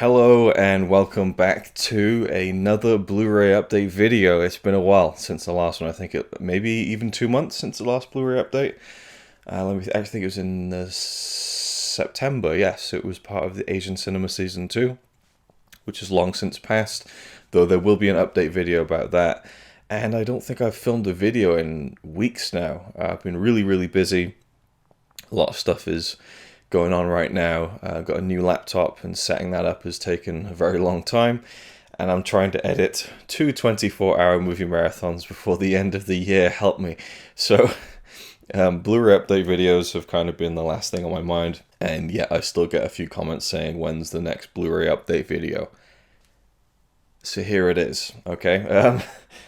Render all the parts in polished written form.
Hello and welcome back to another Blu-ray update video. It's been a while since the last one. I think it maybe even 2 months since the last Blu-ray update. I think it was in September. Yes, it was part of the Asian Cinema Season 2, which has long since passed, though there will be an update video about that. And I don't think I've filmed a video in weeks now. I've been really busy. A lot of stuff is going on right now. I've got a new laptop and setting that up has taken a very long time, and I'm trying to edit 2 24-hour movie marathons before the end of the year. Help me. So Blu-ray update videos have kind of been the last thing on my mind, and yet I still get a few comments saying when's the next Blu-ray update video. So here it is, okay?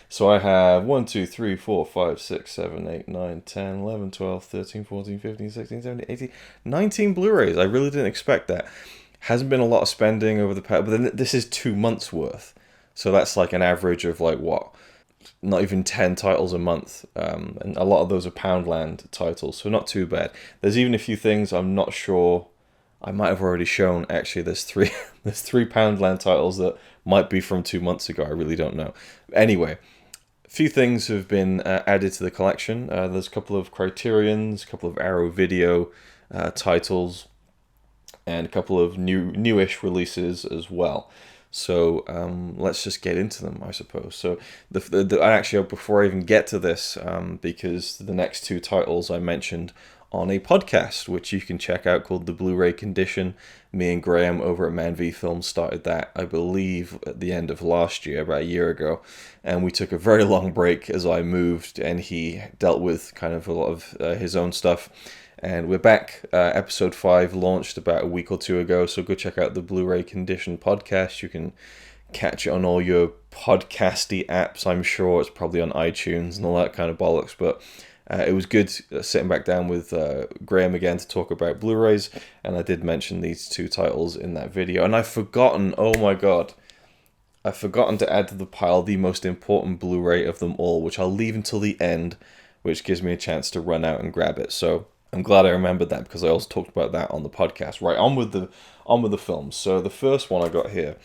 So I have 1, 2, 3, 4, 5, 6, 7, 8, 9, 10, 11, 12, 13, 14, 15, 16, 17, 18, 19 Blu-rays. I really didn't expect that. Hasn't been a lot of spending over the past, but then this is 2 months worth. So that's like an average of like what? Not even 10 titles a month. And a lot of those are Poundland titles, so not too bad. There's even a few things I'm not sure I might have already shown. Actually, there's three Poundland titles that might be from 2 months ago. I really don't know. Anyway, a few things have been added to the collection. There's a couple of Criterions, a couple of Arrow Video titles, and a couple of newish releases as well. So let's just get into them, I suppose. So actually, before I even get to this, because the next 2 titles I mentioned on a podcast, which you can check out, called The Blu-ray Condition. Me and Graham over at Man V Films started that, I believe, at the end of last year, about a year ago. And we took a very long break as I moved, and he dealt with kind of a lot of his own stuff. And we're back. Episode 5 launched about a week or 2 ago, so go check out the Blu-ray Condition podcast. You can catch it on all your podcasty apps, I'm sure. It's probably on iTunes and all that kind of bollocks, but it was good sitting back down with Graham again to talk about Blu-rays, and I did mention these 2 titles in that video. And I've forgotten, oh my god, I've forgotten to add to the pile the most important Blu-ray of them all, which I'll leave until the end, which gives me a chance to run out and grab it. So I'm glad I remembered that, because I also talked about that on the podcast. Right, on with the films. So the first one I got here,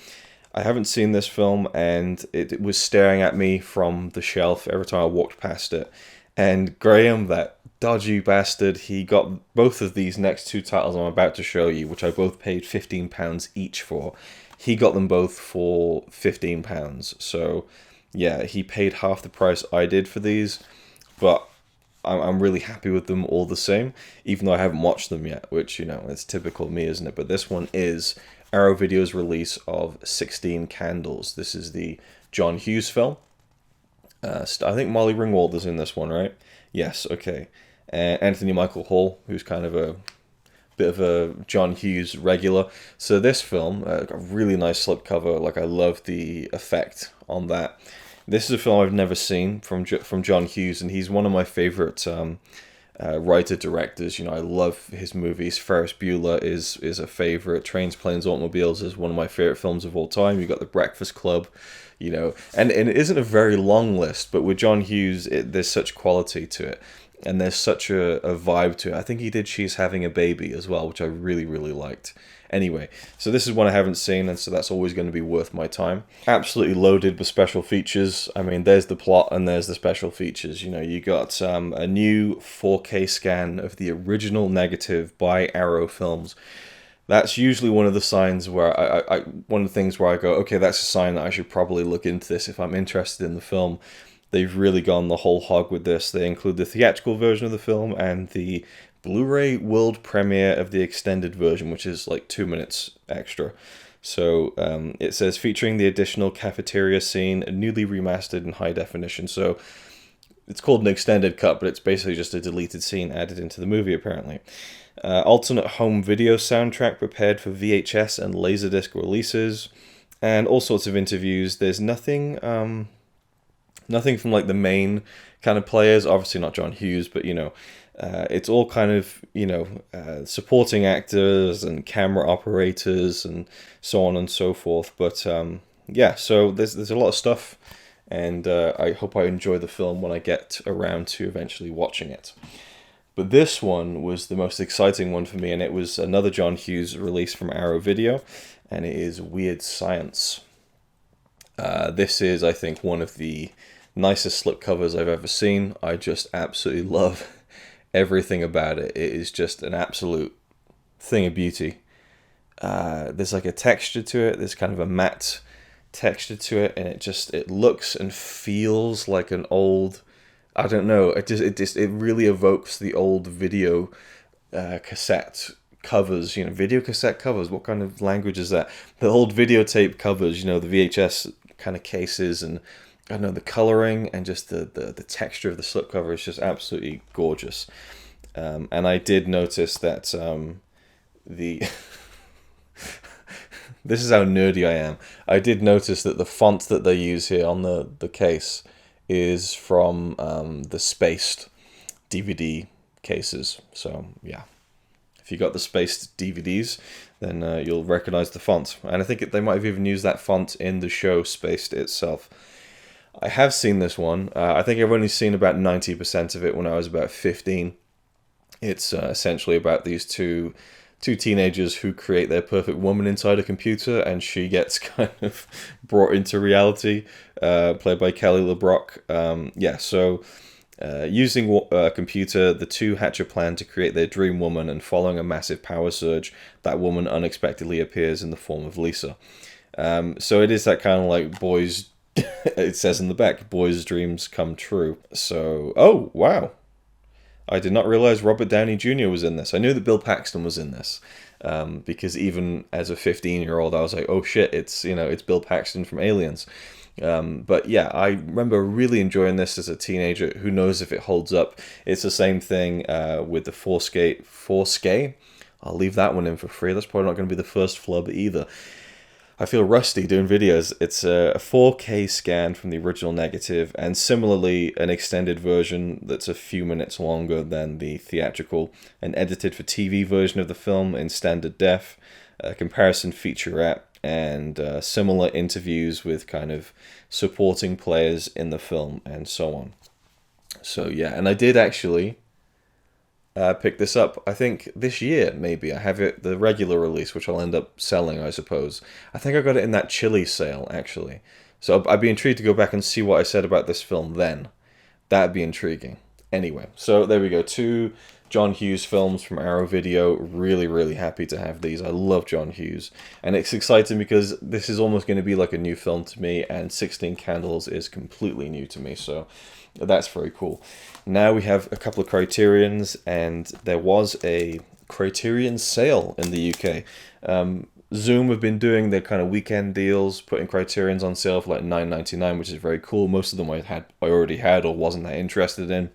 I haven't seen this film, and it was staring at me from the shelf every time I walked past it. And Graham, that dodgy bastard, he got both of these next 2 titles I'm about to show you, which I both paid £15 each for. He got them both for £15. So yeah, he paid half the price I did for these, but I'm really happy with them all the same, even though I haven't watched them yet, which, you know, it's typical of me, isn't it? But this one is Arrow Video's release of 16 Candles. This is the John Hughes film. I think Molly Ringwald is in this one, right? Yes, okay. Anthony Michael Hall, who's kind of a bit of a John Hughes regular. So this film, got a really nice slipcover. Like, I love the effect on that. This is a film I've never seen from John Hughes, and he's one of my favorite writer-directors. You know, I love his movies. Ferris Bueller is a favorite. Trains, Planes, Automobiles is one of my favorite films of all time. You got The Breakfast Club, you know, and it isn't a very long list, but with John Hughes, there's such quality to it, and there's such a vibe to it. I think he did She's Having a Baby as well, which I really liked. Anyway, so this is one I haven't seen, and so that's always going to be worth my time. Absolutely loaded with special features. I mean, there's the plot and there's the special features. You know, you got a new 4K scan of the original negative by Arrow Films. That's usually one of the signs where one of the things where I go, okay, that's a sign that I should probably look into this if I'm interested in the film. They've really gone the whole hog with this. They include the theatrical version of the film and the Blu-ray world premiere of the extended version, which is like 2 minutes extra. So it says, featuring the additional cafeteria scene, newly remastered in high definition. So it's called an extended cut, but it's basically just a deleted scene added into the movie, apparently. Alternate home video soundtrack prepared for VHS and Laserdisc releases, and all sorts of interviews. There's nothing from like the main kind of players, obviously not John Hughes, but you know, it's all kind of, you know, supporting actors and camera operators and so on and so forth. But yeah, so there's a lot of stuff, and I hope I enjoy the film when I get around to eventually watching it. But this one was the most exciting one for me, and it was another John Hughes release from Arrow Video, and it is Weird Science. This is, I think, one of the nicest slipcovers I've ever seen. I just absolutely love everything about it. It is just an absolute thing of beauty. There's like a texture to it. There's kind of a matte texture to it, and it looks and feels like an old, I don't know, it really evokes the old video cassette covers, video cassette covers. What kind of language is that? The old videotape covers, the VHS kind of cases, and I don't know, the coloring and just the texture of the slipcover is just absolutely gorgeous. And I did notice that the this is how nerdy I am. I did notice that the font that they use here on the case is from the spaced DVD cases. So yeah, if you got the spaced DVDs, then you'll recognize the font. And I think they might have even used that font in the show Spaced itself. I have seen this one. I think I've only seen about 90% of it when I was about 15. It's essentially about these two teenagers who create their perfect woman inside a computer, and she gets kind of brought into reality, played by Kelly LeBrock. So using a computer, the two hatch a plan to create their dream woman, and following a massive power surge, that woman unexpectedly appears in the form of Lisa. So it is that kind of like boys, it says in the back, boys' dreams come true. So, oh, wow. I did not realize Robert Downey Jr. was in this. I knew that Bill Paxton was in this, because even as a 15-year-old, I was like, oh shit, it's Bill Paxton from Aliens. But yeah, I remember really enjoying this as a teenager. Who knows if it holds up? It's the same thing with the 4K. I'll leave that one in for free. That's probably not going to be the first flub either. I feel rusty doing videos. It's a 4K scan from the original negative, and similarly an extended version that's a few minutes longer than the theatrical, an edited for TV version of the film in standard def, a comparison featurette, and similar interviews with kind of supporting players in the film, and so on. So yeah, and I did actually pick this up, I think this year maybe. I have it, the regular release, which I'll end up selling, I suppose. I think I got it in that Chile sale, actually. So I'd be intrigued to go back and see what I said about this film then. That'd be intriguing. Anyway, so there we go. 2 John Hughes films from Arrow Video. Really, really happy to have these. I love John Hughes. And it's exciting because this is almost going to be like a new film to me, and 16 Candles is completely new to me. So that's very cool. Now we have a couple of Criterions, and there was a Criterion sale in the UK. Zoom have been doing their kind of weekend deals, putting Criterions on sale for like $9.99, which is very cool. Most of them I already had or wasn't that interested in.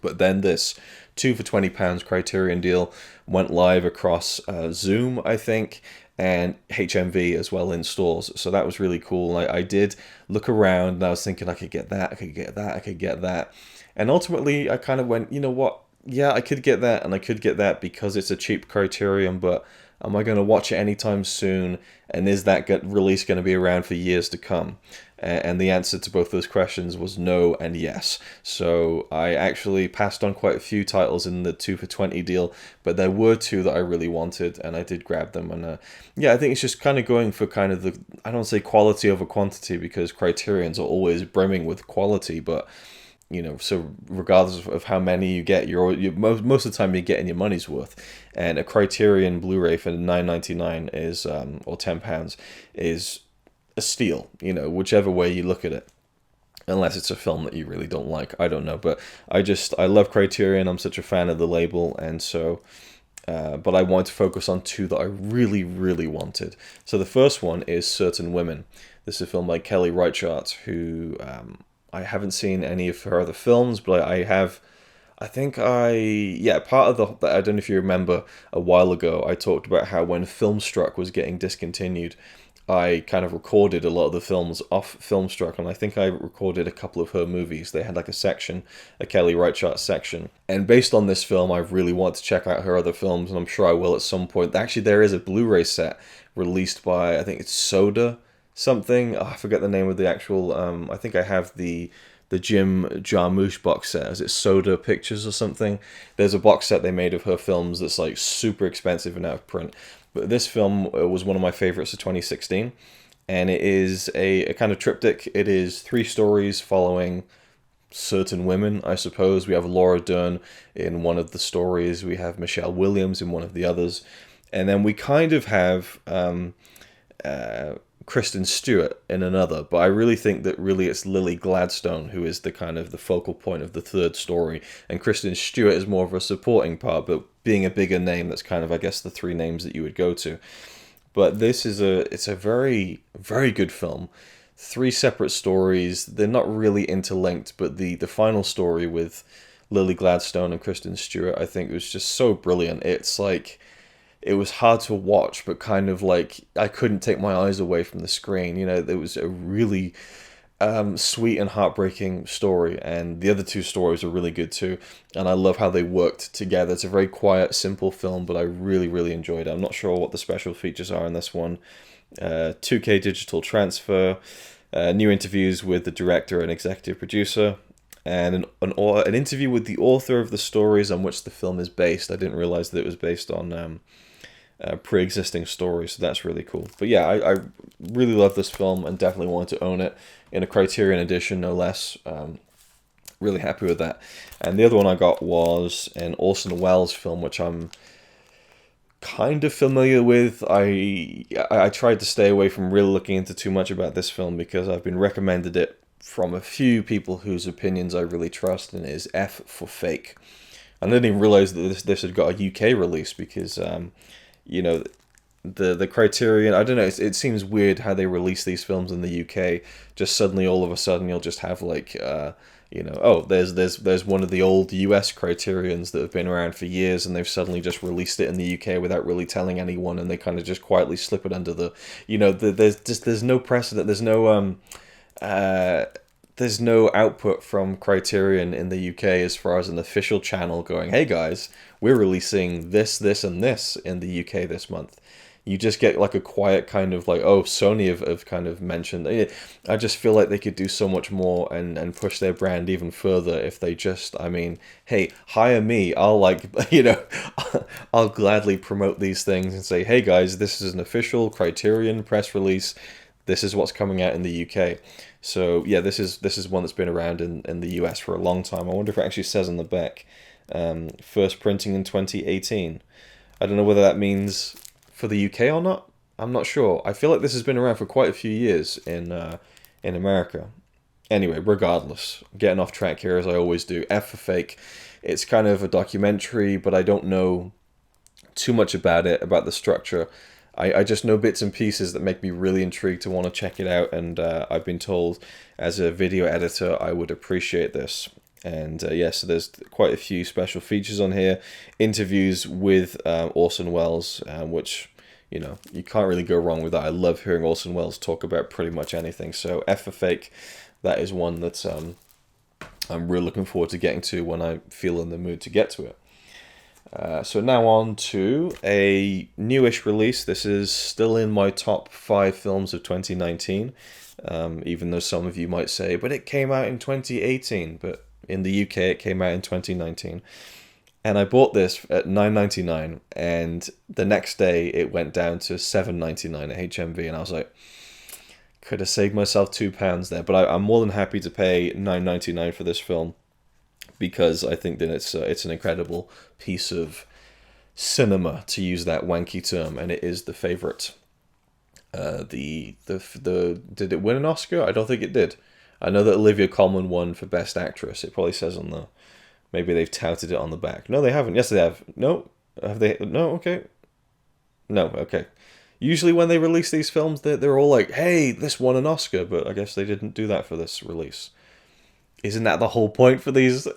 But then this 2 for £20 Criterion deal went live across Zoom, I think, and HMV as well in stores. So that was really cool. I did look around, and I was thinking I could get that, I could get that, I could get that. And ultimately I kind of went, you know what? Yeah, I could get that, and I could get that because it's a cheap Criterion, but am I going to watch it anytime soon? And is that release going to be around for years to come? And the answer to both those questions was no and yes. So I actually passed on quite a few titles in the 2 for $20 deal, but there were 2 that I really wanted, and I did grab them. And yeah, I think it's just kind of going for kind of the, I don't say quality over quantity, because Criterions are always brimming with quality, but so regardless of how many you get, you're most of the time you're getting your money's worth. And a Criterion Blu-ray for $9.99 is, or £10, is a steal, whichever way you look at it. Unless it's a film that you really don't like, I don't know. But I love Criterion. I'm such a fan of the label, and so. But I wanted to focus on 2 that I really, really wanted. So the first one is Certain Women. This is a film by Kelly Reichardt, who I haven't seen any of her other films, but I have. I think part of the, I don't know if you remember, a while ago I talked about how when Filmstruck was getting discontinued, I kind of recorded a lot of the films off Filmstruck, and I think I recorded a couple of her movies. They had like a Kelly Reichardt section. And based on this film, I really want to check out her other films, and I'm sure I will at some point. Actually, there is a Blu-ray set released by, I think it's Soda something. Oh, I forget the name of the actual, I think I have the Jim Jarmusch box set. Is it Soda Pictures or something? There's a box set they made of her films that's like super expensive and out of print. But this film was one of my favorites of 2016, and it is a kind of triptych. It is 3 stories following certain women, I suppose. We have Laura Dern in one of the stories. We have Michelle Williams in one of the others. And then we kind of have Kristen Stewart in another, but I really think that really it's Lily Gladstone who is the kind of the focal point of the third story, and Kristen Stewart is more of a supporting part, but being a bigger name, that's kind of, I guess, the 3 names that you would go to. But this is it's a very, very good film. 3 separate stories. They're not really interlinked, but the final story with Lily Gladstone and Kristen Stewart, I think, was just so brilliant. It's like, it was hard to watch, but kind of like I couldn't take my eyes away from the screen. You know, there was a really sweet and heartbreaking story, and the other 2 stories are really good too. And I love how they worked together. It's a very quiet, simple film, but I really, really enjoyed it. I'm not sure what the special features are in this one. 2K digital transfer, new interviews with the director and executive producer, and an interview with the author of the stories on which the film is based. I didn't realize that it was based on pre-existing stories, so that's really cool. But yeah, I really love this film and definitely wanted to own it in a Criterion edition, no less. Really happy with that. And the other one I got was an Orson Welles film, which I'm kind of familiar with. I tried to stay away from really looking into too much about this film because I've been recommended it from a few people whose opinions I really trust, and it is F for Fake. I didn't even realize that this had got a UK release because you know, the Criterion, I don't know, it seems weird how they release these films in the UK. Just suddenly, all of a sudden, you'll just have like, you know, oh, there's one of the old US Criterions that have been around for years, and they've suddenly just released it in the UK without really telling anyone, and they kind of just quietly slip it under the, you know, there's no precedent, there's no output from Criterion in the UK as far as an official channel going, hey guys, we're releasing this, this, and this in the UK this month. You just get like a quiet kind of like, oh, Sony have kind of mentioned. I just feel like they could do so much more and push their brand even further if they just, I mean, hey, hire me. I'll like, you know, I'll gladly promote these things and say, hey guys, this is an official Criterion press release. This is what's coming out in the UK. So yeah, this is one that's been around in the US for a long time. I wonder if it actually says on the back, first printing in 2018. I don't know whether that means for the UK or not. I'm not sure. I feel like this has been around for quite a few years in America. Anyway, regardless, getting off track here as I always do. F for Fake. It's kind of a documentary, but I don't know too much about it, about the structure. I just know bits and pieces that make me really intrigued to want to check it out, and I've been told as a video editor I would appreciate this. And yeah, so there's quite a few special features on here. Interviews with Orson Welles, which, you know, you can't really go wrong with that. I love hearing Orson Welles talk about pretty much anything. So F for Fake, that is one that I'm really looking forward to getting to when I feel in the mood to get to it. So now on to a newish release. This is still in my top 5 films of 2019, even though some of you might say, but it came out in 2018, but in the UK it came out in 2019. And I bought this at $9.99, and the next day it went down to $7.99 at HMV, and I was like, could have saved myself £2 there, but I'm more than happy to pay $9.99 for this film, because I think that it's an incredible piece of cinema, to use that wanky term, and it is the favorite. Did it win an Oscar? I don't think it did. I know that Olivia Colman won for Best Actress. It probably says on the, maybe they've touted it on the back. No, they haven't. Yes, they have. No, have they? No, okay. No, okay. Usually when they release these films, they're all like, hey, this won an Oscar, but I guess they didn't do that for this release. Isn't that the whole point for these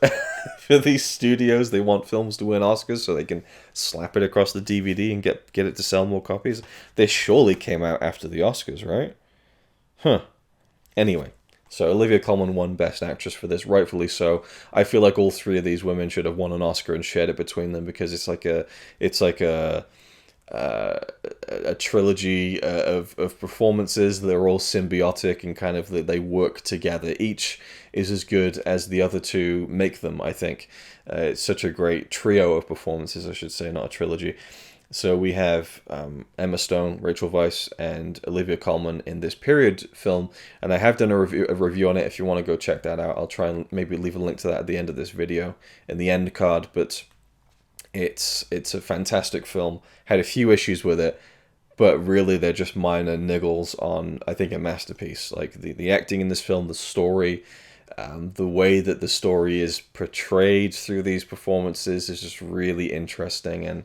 for these studios? They want films to win Oscars so they can slap it across the DVD and get it to sell more copies. This surely came out after the Oscars, right? Huh. Anyway, so Olivia Colman won Best Actress for this, rightfully so. I feel like all 3 of these women should have won an Oscar and shared it between them, because it's like a a trilogy of performances. They're all symbiotic and kind of they work together. Each is as good as the other two make them, I think. It's such a great trio of performances, I should say, not a trilogy. So we have Emma Stone, Rachel Weisz, and Olivia Colman in this period film, and I have done a review on it. If you want to go check that out, I'll try and maybe leave a link to that at the end of this video, in the end card. But it's a fantastic film. Had a few issues with it, but really they're just minor niggles on, I think, a masterpiece. Like the acting in this film, the story, the way that the story is portrayed through these performances is just really interesting. And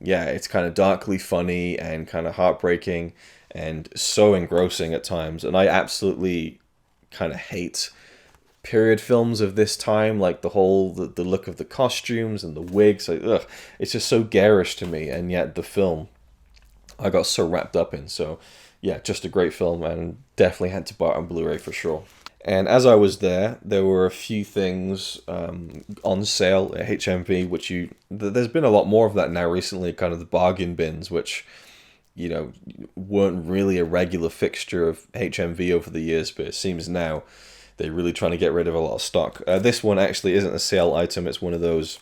yeah, it's kind of darkly funny and kind of heartbreaking and so engrossing at times. And I absolutely kind of hate period films of this time, like the look of the costumes and the wigs. Like, ugh, it's just so garish to me. And yet the film I got so wrapped up in. So yeah, just a great film, and definitely had to buy it on Blu-ray for sure. And as I was there were a few things on sale at HMV, which there's been a lot more of that now recently, kind of the bargain bins, which, you know, weren't really a regular fixture of HMV over the years, but it seems now they're really trying to get rid of a lot of stock. This one actually isn't a sale item, it's one of those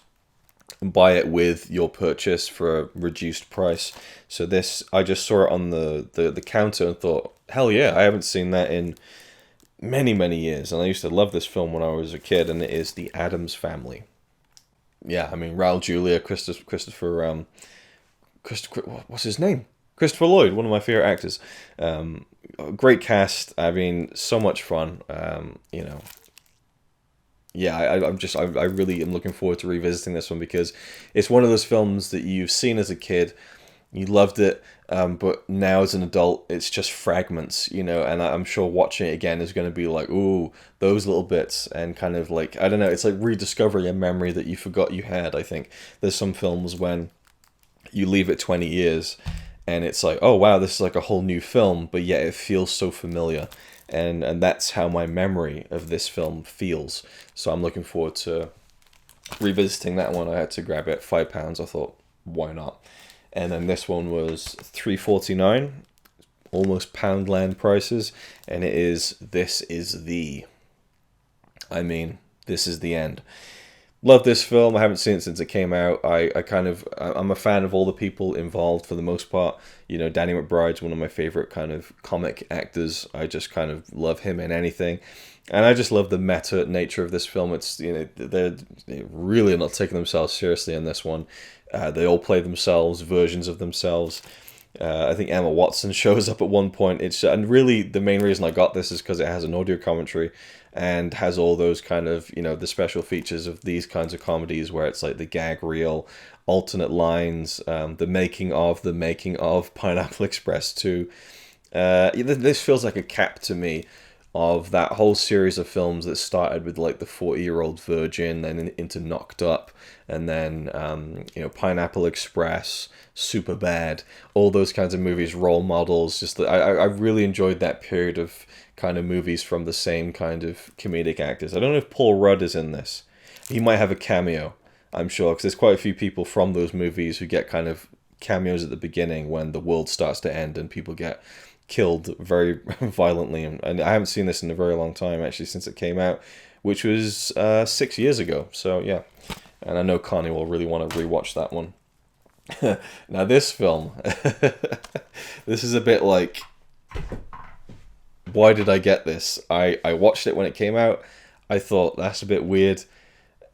buy it with your purchase for a reduced price. So this, I just saw it on the counter and thought, hell yeah, I haven't seen that in many years, and I used to love this film when I was a kid, and it is The Addams Family. Yeah, I mean, Raul Julia, Christopher, what's his name? Christopher Lloyd, one of my favorite actors. Great cast. I mean, so much fun. You know, yeah, I really am looking forward to revisiting this one, because it's one of those films that you've seen as a kid, you loved it, but now as an adult, it's just fragments, you know, and I'm sure watching it again is going to be like, ooh, those little bits, and kind of like, I don't know, it's like rediscovering a memory that you forgot you had, I think. There's some films when you leave it 20 years, and it's like, oh wow, this is like a whole new film, but yet it feels so familiar. And that's how my memory of this film feels. So I'm looking forward to revisiting that one. I had to grab it, £5. I thought, why not? And then this one was $3.49, almost Poundland prices, and it is This Is The. I mean, this is the end. Love this film. I haven't seen it since it came out. I'm a fan of all the people involved for the most part. You know, Danny McBride's one of my favorite kind of comic actors. I just kind of love him in anything. And I just love the meta nature of this film. It's, you know, they're really not taking themselves seriously in this one. They all play themselves, versions of themselves. I think Emma Watson shows up at one point. And really the main reason I got this is because it has an audio commentary and has all those kind of, you know, the special features of these kinds of comedies where it's like the gag reel, alternate lines, the making of Pineapple Express 2. This feels like a cap to me of that whole series of films that started with like the 40-Year-Old Virgin, then into Knocked Up, and then you know, Pineapple Express, Superbad, all those kinds of movies, Role Models. Just I really enjoyed that period of kind of movies from the same kind of comedic actors. I don't know if Paul Rudd is in this. He might have a cameo, I'm sure, because there's quite a few people from those movies who get kind of cameos at the beginning when the world starts to end and people get killed very violently. And I haven't seen this in a very long time, actually, since it came out, which was 6 years ago. So yeah, and I know Connie will really want to rewatch that one. Now this film, this is a bit like, why did I get this? I watched it when it came out. I thought, that's a bit weird.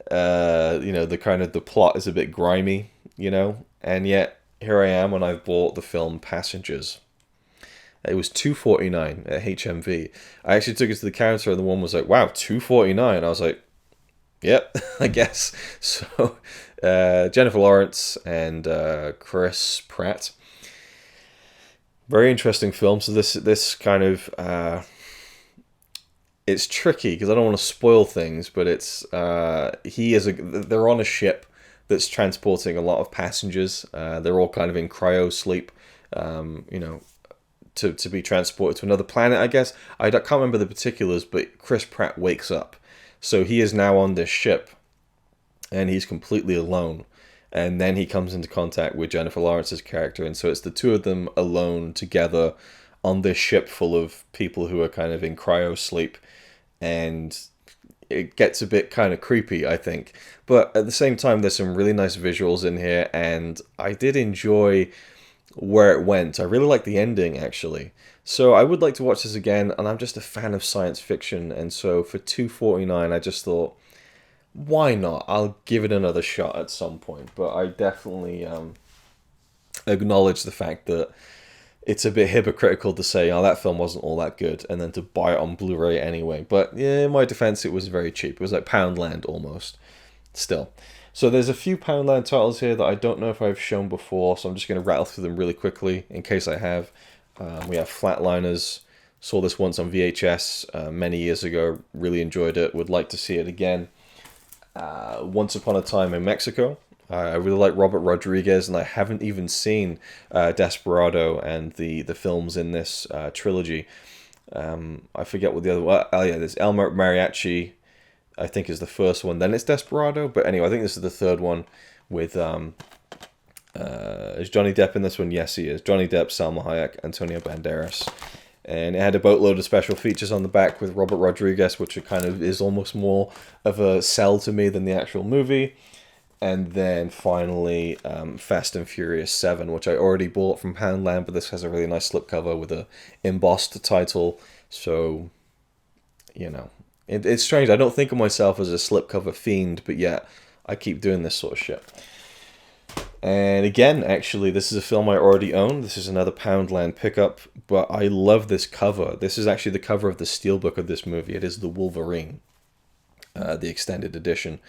You know, the plot is a bit grimy, you know, and yet here I am when I've bought the film Passengers. It was $2.49 at HMV. I actually took it to the counter and the one was like, wow, $2.49. I was like, yep, I guess. So Jennifer Lawrence and Chris Pratt. Very interesting film. So this kind of it's tricky because I don't want to spoil things, but it's they're on a ship that's transporting a lot of passengers. They're all kind of in cryo sleep, you know, to be transported to another planet, I guess. I can't remember the particulars, but Chris Pratt wakes up. So he is now on this ship, and he's completely alone. and then he comes into contact with Jennifer Lawrence's character, and so it's the two of them alone together on this ship full of people who are kind of in cryo sleep, and it gets a bit kind of creepy, I think. But at the same time, there's some really nice visuals in here, and I did enjoy where it went. I really like the ending, actually. So I would like to watch this again, and I'm just a fan of science fiction, and so for $2.49, I just thought, why not? I'll give it another shot at some point. But I definitely acknowledge the fact that it's a bit hypocritical to say, oh, that film wasn't all that good, and then to buy it on Blu-ray anyway. But yeah, in my defense, it was very cheap. It was like Poundland almost. Still. So there's a few Poundland titles here that I don't know if I've shown before, so I'm just going to rattle through them really quickly in case I have. We have Flatliners. Saw this once on VHS many years ago. Really enjoyed it. Would like to see it again. Once Upon a Time in Mexico. I really like Robert Rodriguez, and I haven't even seen Desperado and the films in this trilogy. I forget what the other one... Oh yeah, there's El Mariachi, I think is the first one. Then it's Desperado. But anyway, I think this is the third one with... is Johnny Depp in this one? Yes, he is. Johnny Depp, Salma Hayek, Antonio Banderas. And it had a boatload of special features on the back with Robert Rodriguez, which kind of is almost more of a sell to me than the actual movie. And then finally, Fast and Furious 7, which I already bought from Poundland, but this has a really nice slipcover with a embossed title. So, you know, it's strange. I don't think of myself as a slipcover fiend, but yet I keep doing this sort of shit. And again, actually, this is a film I already own. This is another Poundland pickup, but I love this cover. This is actually the cover of the steelbook of this movie. It is the Wolverine. The extended edition.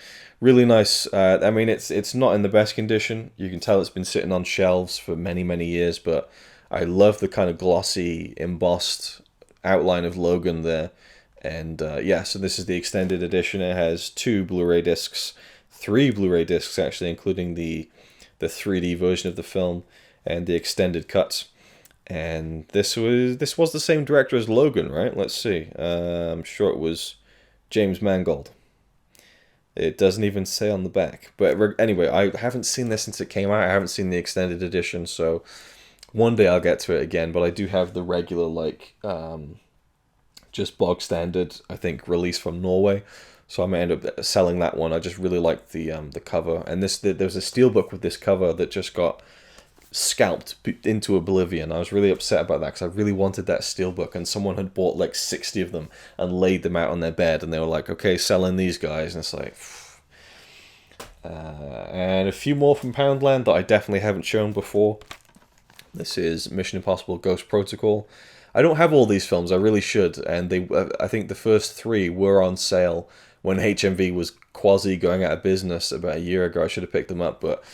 Really nice. I mean, it's not in the best condition. You can tell it's been sitting on shelves for many, many years, but I love the kind of glossy, embossed outline of Logan there. And yeah, so this is the extended edition. It has 2 Blu-ray discs, 3 Blu-ray discs actually, including the 3D version of the film and the extended cuts. And this was the same director as Logan, right? Let's see. I'm sure it was James Mangold. It doesn't even say on the back. But anyway, I haven't seen this since it came out. I haven't seen the extended edition, so one day I'll get to it again. But I do have the regular, like, just bog standard, I think, release from Norway. So I may end up selling that one. I just really like the cover. And there's a steelbook with this cover that just got scalped into oblivion. I was really upset about that because I really wanted that steelbook, and someone had bought like 60 of them and laid them out on their bed, and they were like, okay, selling these guys. And it's like... and a few more from Poundland that I definitely haven't shown before. This is Mission Impossible Ghost Protocol. I don't have all these films. I really should. And I think the first 3 were on sale when HMV was quasi going out of business about a year ago. I should have picked them up, but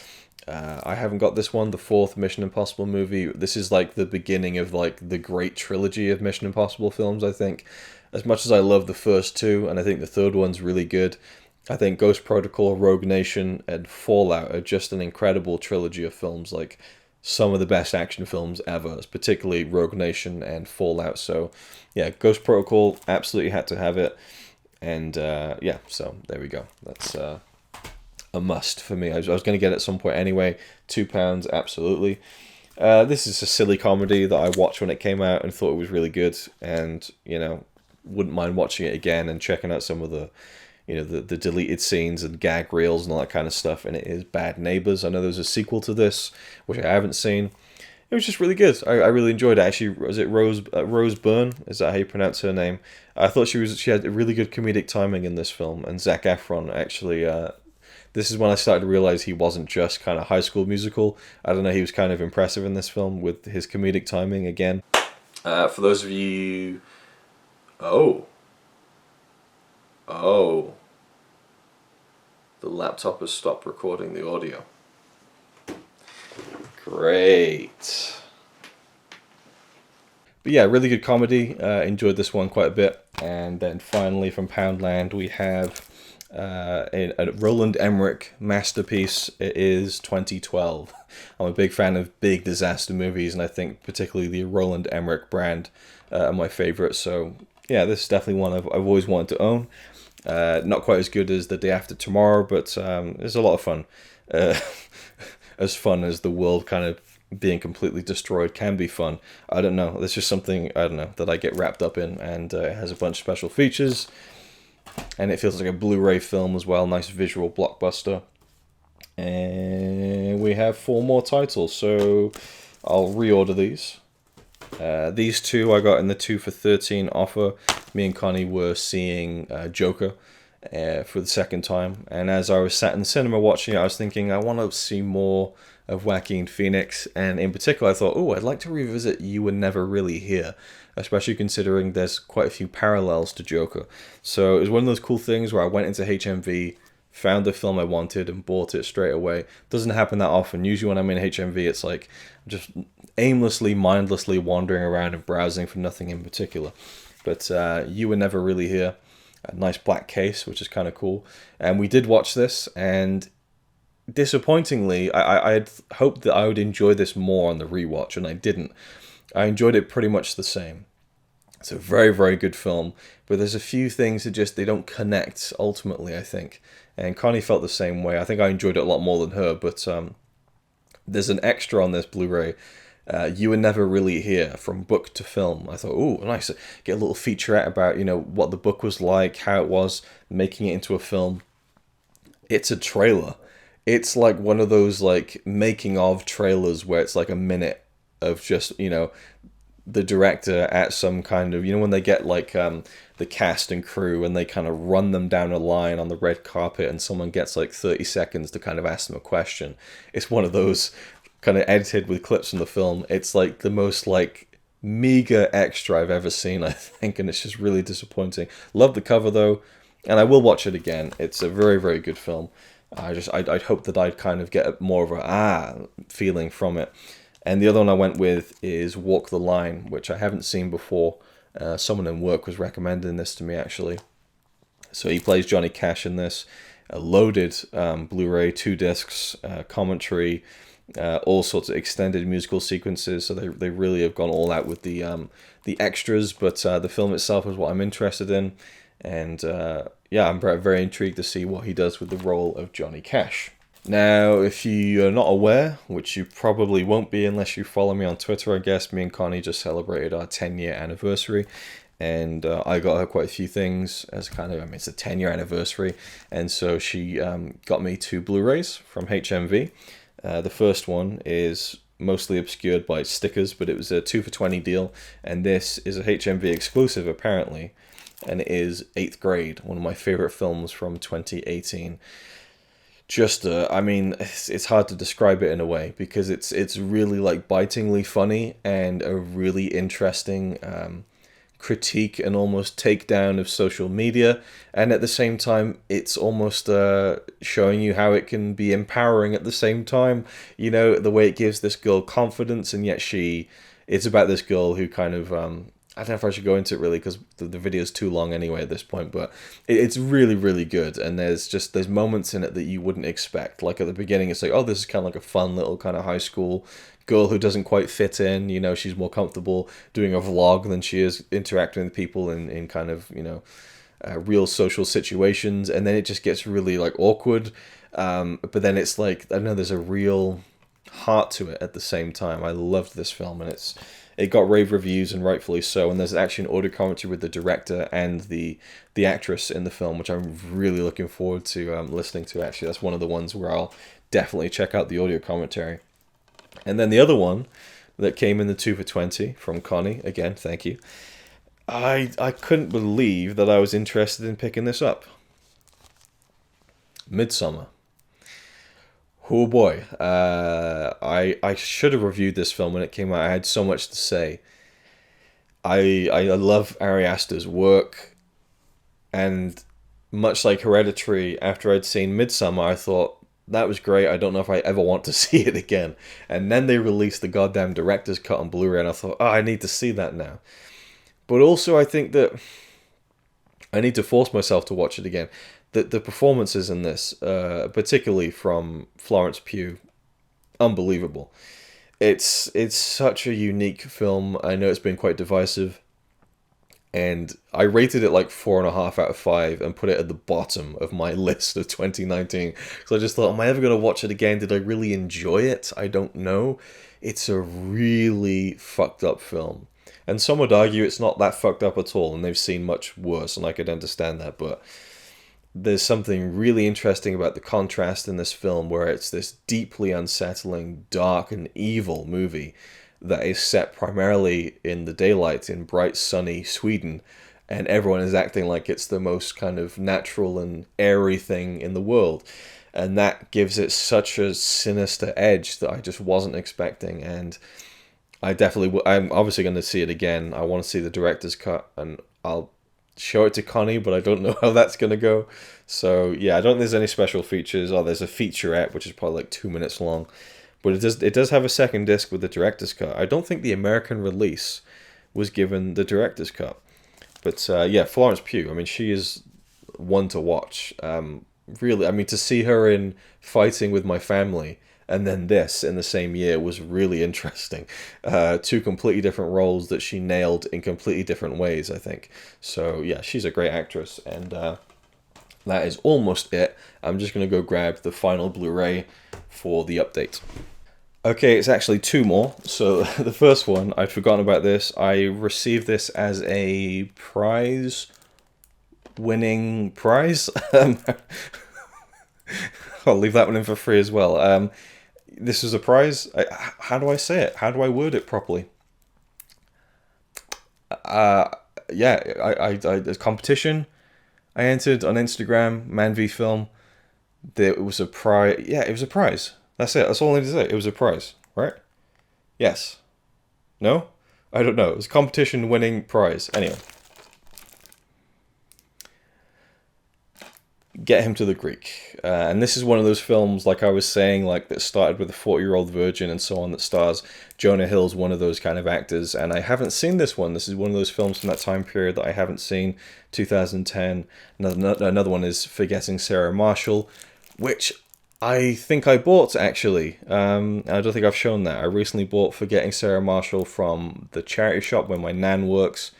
I haven't got this one, the 4th Mission Impossible movie. This is like the beginning of like the great trilogy of Mission Impossible films, I think. As much as I love the first 2, and I think the third one's really good, I think Ghost Protocol, Rogue Nation, and Fallout are just an incredible trilogy of films. Like some of the best action films ever, particularly Rogue Nation and Fallout. So yeah, Ghost Protocol, absolutely had to have it. And yeah, so there we go. That's a must for me. I was going to get it at some point anyway. £2, absolutely. This is a silly comedy that I watched when it came out and thought it was really good, and you know, wouldn't mind watching it again and checking out some of the, you know, the deleted scenes and gag reels and all that kind of stuff. And it is Bad Neighbors. I know there's a sequel to this, which I haven't seen. It was just really good. I really enjoyed it. Actually, was it Rose Byrne? Is that how you pronounce her name? I thought she had a really good comedic timing in this film. And Zac Efron, actually, this is when I started to realize he wasn't just kind of High School Musical. I don't know, he was kind of impressive in this film with his comedic timing again. For those of you... Oh. The laptop has stopped recording the audio. Great. But yeah, really good comedy. Enjoyed this one quite a bit. And then finally from Poundland we have a Roland Emmerich masterpiece. It is 2012. I'm a big fan of big disaster movies, and I think particularly the Roland Emmerich brand are my favorite. So yeah, this is definitely one I've always wanted to own. Not quite as good as The Day After Tomorrow, but it's a lot of fun. as fun as the world kind of being completely destroyed can be fun. I don't know. It's just something, I don't know, that I get wrapped up in, and it has a bunch of special features, and it feels like a Blu-ray film as well. Nice visual blockbuster. And we have 4 more titles, so I'll reorder these. These 2 I got in the 2 for $13 offer. Me and Connie were seeing Joker for the second time, and as I was sat in the cinema watching it, I was thinking I want to see more of Joaquin Phoenix, and in particular I thought, oh, I'd like to revisit You Were Never Really Here, especially considering there's quite a few parallels to Joker. So it was one of those cool things where I went into HMV, found the film I wanted, and bought it straight away. Doesn't happen that often. Usually when I'm in HMV, it's like just aimlessly, mindlessly wandering around and browsing for nothing in particular. But You Were Never Really Here, a nice black case, which is kind of cool. And we did watch this, and disappointingly, I had hoped that I would enjoy this more on the rewatch, and I didn't. I enjoyed it pretty much the same. It's a very, very good film, but there's a few things that just, they don't connect ultimately, I think. And Connie felt the same way. I think I enjoyed it a lot more than her, but there's an extra on this Blu-ray, You Were Never Really Here, from book to film. I thought, oh, nice. Get a little featurette about, what the book was like, how it was, making it into a film. It's a trailer. It's like one of those like making of trailers where it's like a minute of just, the director at some kind of, when they get like the cast and crew and they kind of run them down a line on the red carpet and someone gets like 30 seconds to kind of ask them a question. It's one of those kind of edited with clips from the film. It's like the most like meager extra I've ever seen, I think, and it's just really disappointing. Love the cover though, and I will watch it again. It's a very, very good film. I'd hope that I'd kind of get more of a feeling from it. And the other one I went with is Walk the Line, which I haven't seen before. Someone in work was recommending this to me, actually. So he plays Johnny Cash in this. A loaded Blu-ray, 2 discs, commentary, all sorts of extended musical sequences. So they really have gone all out with the extras, but the film itself is what I'm interested in. And yeah, I'm very intrigued to see what he does with the role of Johnny Cash. Now, if you're not aware, which you probably won't be unless you follow me on Twitter, I guess, me and Connie just celebrated our 10-year anniversary. And I got her quite a few things as kind of, it's a 10-year anniversary. And so she got me 2 Blu-rays from HMV. The first one is mostly obscured by stickers, but it was a 2 for $20 deal. And this is a HMV exclusive, apparently. And it is 8th Grade, one of my favorite films from 2018. Just, it's hard to describe it in a way, because it's really like bitingly funny and a really interesting critique and almost takedown of social media, and at the same time it's almost showing you how it can be empowering at the same time, the way it gives this girl confidence, and yet it's about this girl who kind of I don't know if I should go into it really, because the video is too long anyway at this point, but it's really, really good, and there's moments in it that you wouldn't expect. Like at the beginning, it's like, oh, this is kind of like a fun little kind of high school girl who doesn't quite fit in, she's more comfortable doing a vlog than she is interacting with people in kind of, real social situations, and then it just gets really like awkward, but then it's like, I don't know, there's a real heart to it at the same time. I loved this film, and it got rave reviews, and rightfully so. And there's actually an audio commentary with the director and the actress in the film, which I'm really looking forward to listening to. Actually, that's one of the ones where I'll definitely check out the audio commentary. And then the other one that came in the 2 for $20 from Connie, again, thank you. I couldn't believe that I was interested in picking this up. Midsummer. Oh boy, I should have reviewed this film when it came out. I had so much to say. I love Ari Aster's work, and much like Hereditary, after I'd seen Midsummer, I thought, that was great, I don't know if I ever want to see it again. And then they released the goddamn director's cut on Blu-ray, and I thought, I need to see that now. But also I think that I need to force myself to watch it again. The performances in this, particularly from Florence Pugh, unbelievable. It's such a unique film. I know it's been quite divisive, And I rated it like 4.5 out of 5 and put it at the bottom of my list of 2019. So I just thought, am I ever going to watch it again? Did I really enjoy it? I don't know. It's a really fucked up film. And some would argue it's not that fucked up at all, and they've seen much worse, and I could understand that. But there's something really interesting about the contrast in this film, where it's this deeply unsettling, dark, and evil movie that is set primarily in the daylight in bright, sunny Sweden, and everyone is acting like it's the most kind of natural and airy thing in the world. And that gives it such a sinister edge that I just wasn't expecting. And I'm obviously going to see it again. I want to see the director's cut, and I'll show it to Connie, but I don't know how that's going to go. So yeah, I don't think there's any special features. Oh, there's a featurette, which is probably like 2 minutes long. But it does have a second disc with the director's cut. I don't think the American release was given the director's cut. But yeah, Florence Pugh, I mean, she is one to watch. Really, I mean, to see her in Fighting with My Family and then this in the same year was really interesting. Two completely different roles that she nailed in completely different ways, I think. So yeah, she's a great actress. And that is almost it. I'm just going to go grab the final Blu-ray for the update. Okay, it's actually two more. So the first one, I'd forgotten about this. I received this as a prize-winning prize. I'll leave that one in for free as well. This is a prize. How do I say it? How do I word it properly? Yeah, a competition I entered on Instagram, Man v Film. There was a prize. Yeah, it was a prize. That's it. That's all I need to say. It was a prize, right? Yes. No? I don't know. It was a competition-winning prize. Anyway. Get Him to the Greek. And this is one of those films, like I was saying, like that started with a 40-year-old virgin and so on, that stars Jonah Hill's one of those kind of actors. And I haven't seen this one. This is one of those films from that time period that I haven't seen. 2010. Another one is Forgetting Sarah Marshall, which I think I bought, actually. I don't think I've shown that. I recently bought Forgetting Sarah Marshall from the charity shop where my nan works.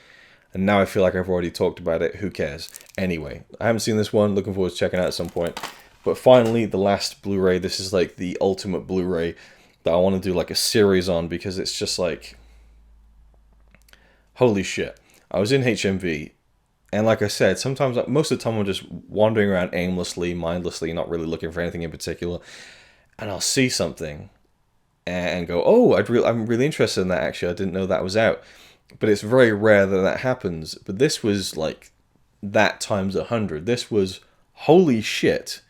And now I feel like I've already talked about it. Who cares? Anyway, I haven't seen this one. Looking forward to checking it out at some point. But finally, the last Blu-ray. This is like the ultimate Blu-ray that I want to do like a series on, because it's just like, holy shit. I was in HMV. And like I said, sometimes, most of the time I'm just wandering around aimlessly, mindlessly, not really looking for anything in particular. And I'll see something and go, oh, I'm really interested in that, actually. I didn't know that was out. But it's very rare that that happens. But this was like that times 100. This was, holy shit.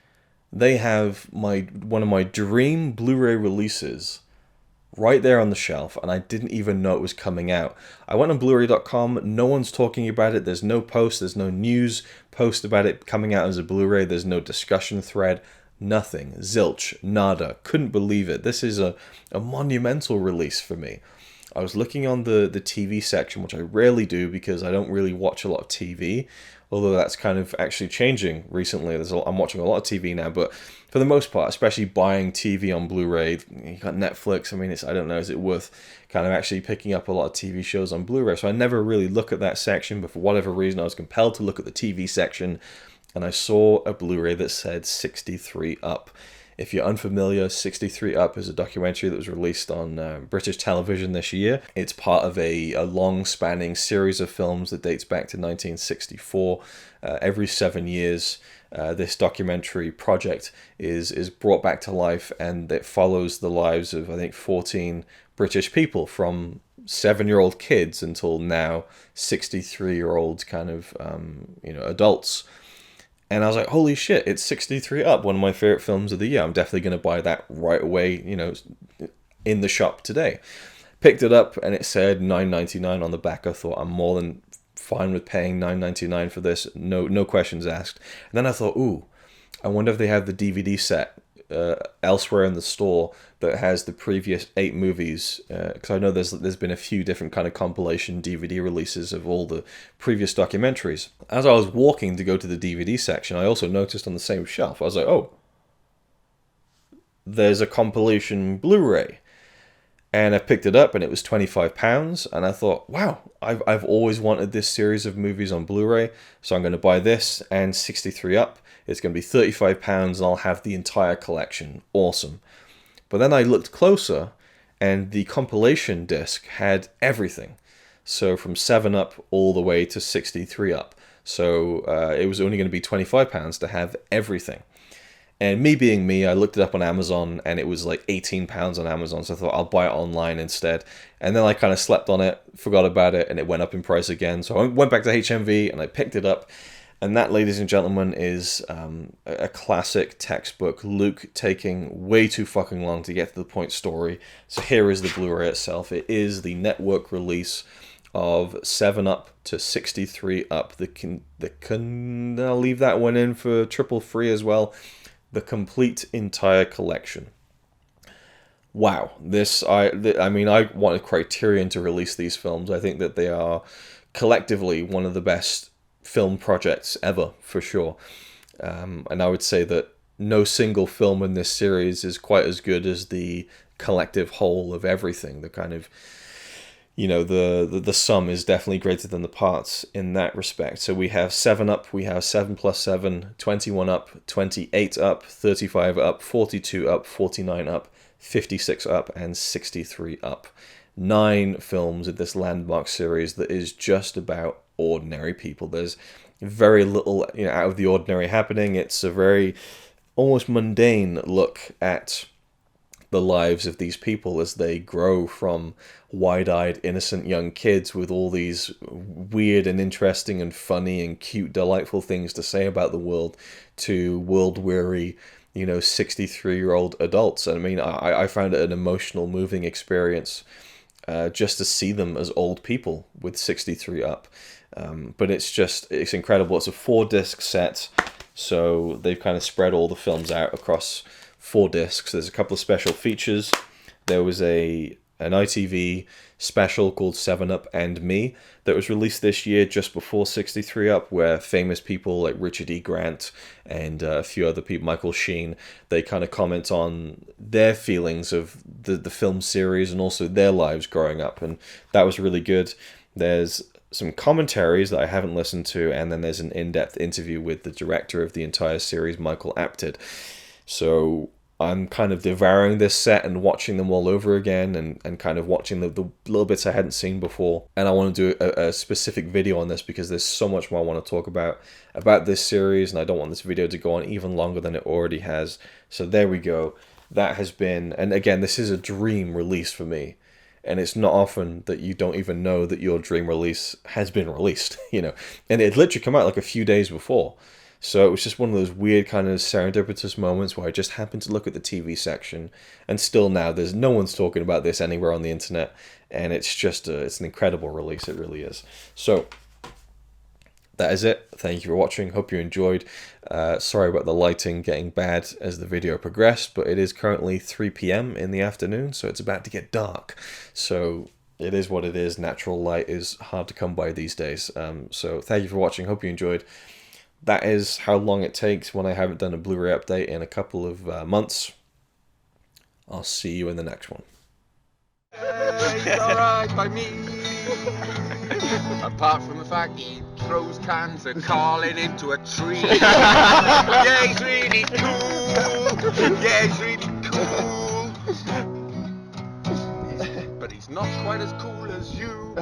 They have one of my dream Blu-ray releases right there on the shelf, and I didn't even know it was coming out. I went on Blu-ray.com, no one's talking about it, there's no post, there's no news post about it coming out as a Blu-ray, there's no discussion thread, nothing, zilch, nada, couldn't believe it. This is a monumental release for me. I was looking on the TV section, which I rarely do because I don't really watch a lot of TV, although that's kind of actually changing recently. I'm watching a lot of TV now, but for the most part, especially buying TV on Blu-ray, you got Netflix. I mean, I don't know, is it worth kind of actually picking up a lot of TV shows on Blu-ray? So I never really look at that section, but for whatever reason, I was compelled to look at the TV section, and I saw a Blu-ray that said 63 Up. If you're unfamiliar, 63 Up is a documentary that was released on British television this year. It's part of a long-spanning series of films that dates back to 1964. Every 7 years, this documentary project is brought back to life, and it follows the lives of, I think, 14 British people from 7-year-old kids until now 63-year-old kind of adults. And I was like, holy shit, it's 63 Up, one of my favorite films of the year. I'm definitely going to buy that right away, in the shop today. Picked it up, and it said $9.99 on the back. I thought, I'm more than fine with paying $9.99 for this. No questions asked. And then I thought, ooh, I wonder if they have the DVD set elsewhere in the store that has the previous 8 movies, because I know there's been a few different kind of compilation DVD releases of all the previous documentaries. As I was walking to go to the DVD section, I also noticed on the same shelf, I was like, oh, there's a compilation Blu-ray. And I picked it up, and it was £25, and I thought, wow, I've always wanted this series of movies on Blu-ray, so I'm going to buy this and 63 Up. It's going to be £35, and I'll have the entire collection. Awesome. But then I looked closer, and the compilation disc had everything. So from 7 Up all the way to 63 Up. So it was only going to be £25 to have everything. And me being me, I looked it up on Amazon, and it was like £18 on Amazon, so I thought I'll buy it online instead. And then I kind of slept on it, forgot about it, and it went up in price again. So I went back to HMV, and I picked it up. And that, ladies and gentlemen, is a classic textbook Luke taking way too fucking long to get to the point story. So here is the Blu-ray itself. It is the network release of 7 Up to 63 Up. I'll leave that one in for triple free as well. The complete entire collection. Wow, I mean, I wanted Criterion to release these films. I think that they are collectively one of the best film projects ever, for sure. And I would say that no single film in this series is quite as good as the collective whole of everything. The kind of, you know, the sum is definitely greater than the parts in that respect. So we have 7 Up, we have 7 plus 7, 21 Up, 28 Up, 35 Up, 42 Up, 49 Up, 56 Up, and 63 Up. 9 films in this landmark series that is just about ordinary people. There's very little, you know, out of the ordinary happening. It's a very almost mundane look at the lives of these people as they grow from wide-eyed, innocent young kids with all these weird and interesting and funny and cute, delightful things to say about the world to world-weary, you know, 63-year-old adults. I mean, I found it an emotional, moving experience just to see them as old people with 63 Up. But it's incredible. It's a 4-disc set, so they've kind of spread all the films out across 4 discs. There's a couple of special features. There was an ITV special called 7 Up and Me that was released this year just before 63 Up, where famous people like Richard E. Grant and a few other people, Michael Sheen, they kind of comment on their feelings of the film series and also their lives growing up, and that was really good. There's some commentaries that I haven't listened to, and then there's an in-depth interview with the director of the entire series, Michael Apted. So I'm kind of devouring this set and watching them all over again, and kind of watching the little bits I hadn't seen before. And I want to do a specific video on this because there's so much more I want to talk about this series, and I don't want this video to go on even longer than it already has. So there we go. That has been, and again, this is a dream release for me. And it's not often that you don't even know that your dream release has been released, you know. And it literally come out like a few days before. So it was just one of those weird kind of serendipitous moments where I just happened to look at the TV section, and still now there's no one's talking about this anywhere on the internet, and it's just it's an incredible release. It really is. So that is it. Thank you for watching. Hope you enjoyed. Sorry about the lighting getting bad as the video progressed, but it is currently 3 p.m. in the afternoon, so it's about to get dark. So it is what it is. Natural light is hard to come by these days. So thank you for watching. Hope you enjoyed. That is how long it takes when I haven't done a Blu-ray update in a couple of months. I'll see you in the next one. It's alright by me. Apart from the fact he throws cans and calling into a tree. Yeah, he's really cool. Yeah, he's really cool. But he's not quite as cool as you.